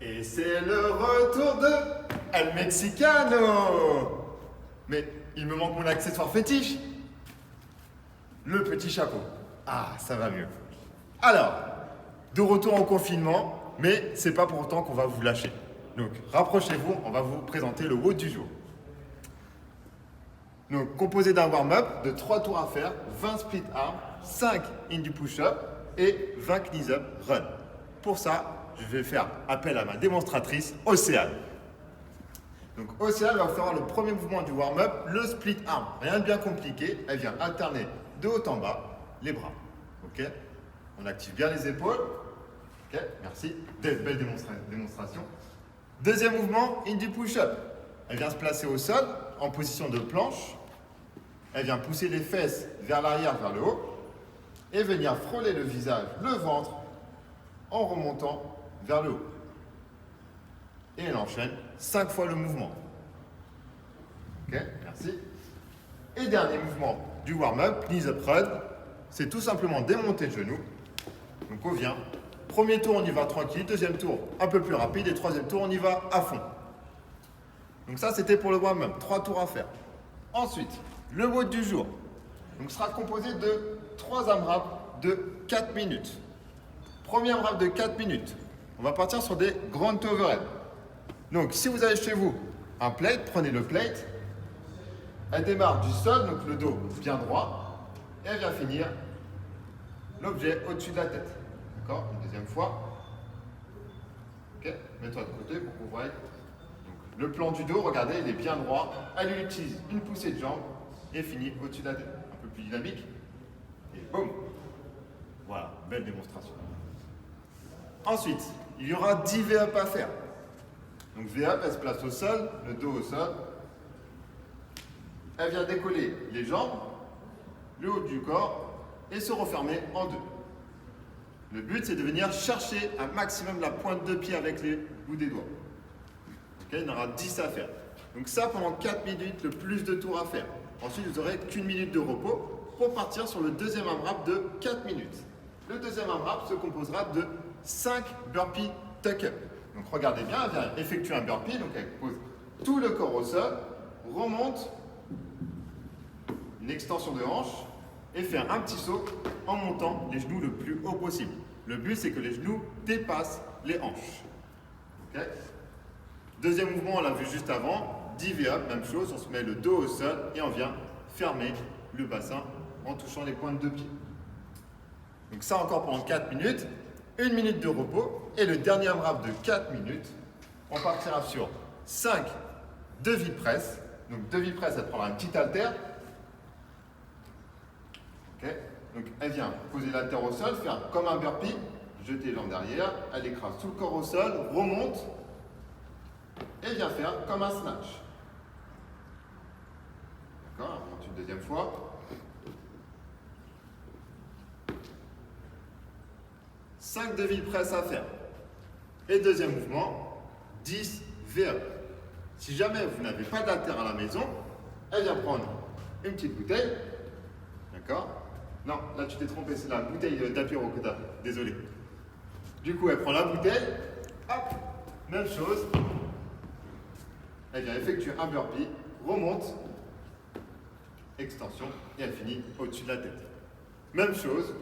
Et c'est le retour de El Mexicano. Mais il me manque mon accessoire fétiche. Le petit chapeau. Ah, ça va mieux. Alors, de retour en confinement, mais c'est pas pour autant qu'on va vous lâcher. Donc, rapprochez-vous, on va vous présenter le WOD du jour. Donc, composé d'un warm-up de 3 tours à faire, 20 split arms, 5 indie push-up et 20 knees up run. Pour ça, je vais faire appel à ma démonstratrice, Océane. Donc, Océane va faire le premier mouvement du warm-up, le split arm. Rien de bien compliqué, elle vient alterner de haut en bas les bras. Ok? On active bien les épaules. Ok, merci. Belle démonstration. Deuxième mouvement, indie push-up. Elle vient se placer au sol en position de planche. Elle vient pousser les fesses vers l'arrière, vers le haut. Et venir frôler le visage, le ventre, en remontant vers le haut. Et elle enchaîne 5 fois le mouvement. Ok, merci. Et dernier mouvement du warm-up, knees up run. C'est tout simplement démonter le genou. Donc on vient. Premier tour, on y va tranquille. Deuxième tour, un peu plus rapide. Et troisième tour, on y va à fond. Donc ça, c'était pour le warm-up. 3 tours à faire. Ensuite, le WOD du jour. Donc sera composé de 3 AMRAP de 4 minutes. Premier AMRAP de 4 minutes. On va partir sur des ground overhead. Donc si vous avez chez vous un plate, prenez le plate. Elle démarre du sol, donc le dos bien droit. Et elle vient finir l'objet au-dessus de la tête. D'accord? Une deuxième fois. Ok, mets-toi de côté pour que vous voyez. Donc, le plan du dos, regardez, il est bien droit. Elle utilise une poussée de jambe et finit au-dessus de la tête. Un peu plus dynamique. Et boum! Voilà, belle démonstration. Ensuite, il y aura 10 V-up à faire. Donc V-up, elle se place au sol, le dos au sol. Elle vient décoller les jambes, le haut du corps et se refermer en deux. Le but, c'est de venir chercher un maximum la pointe de pied avec les bouts des doigts. Okay, il y en aura 10 à faire. Donc ça, pendant 4 minutes, le plus de tours à faire. Ensuite, vous n'aurez qu'une minute de repos pour partir sur le deuxième AMRAP de 4 minutes. Le deuxième AMRAP se composera de 5 burpees tuck-up. Donc regardez bien, elle vient effectuer un burpee, donc elle pose tout le corps au sol, remonte, une extension de hanche et fait un petit saut en montant les genoux le plus haut possible. Le but, c'est que les genoux dépassent les hanches. Okay. Deuxième mouvement, on l'a vu juste avant, 10 V-up, même chose, on se met le dos au sol et on vient fermer le bassin en touchant les pointes de pied. Donc ça encore pendant 4 minutes, 1 minute de repos et le dernier AMRAP de 4 minutes, on partira sur 5 devis press. Donc devis press, elle prendra un petit haltère. Okay. Donc elle vient poser l'haltère au sol, faire comme un burpee, jeter les jambes derrière, elle écrase tout le corps au sol, remonte et vient faire comme un snatch. D'accord, on monte une deuxième fois. 5 devis press à faire. Et deuxième mouvement, 10 V-up. Si jamais vous n'avez pas d'haltère à la maison, elle vient prendre une petite bouteille. D'accord? Non, là tu t'es trompé, c'est la bouteille d'apéro que tu as. Désolé. Du coup, elle prend la bouteille. Hop, même chose. Elle vient effectuer un burpee, remonte, extension, et elle finit au-dessus de la tête. Même chose,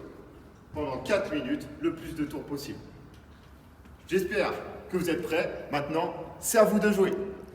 pendant 4 minutes, le plus de tours possible. J'espère que vous êtes prêts. Maintenant, c'est à vous de jouer.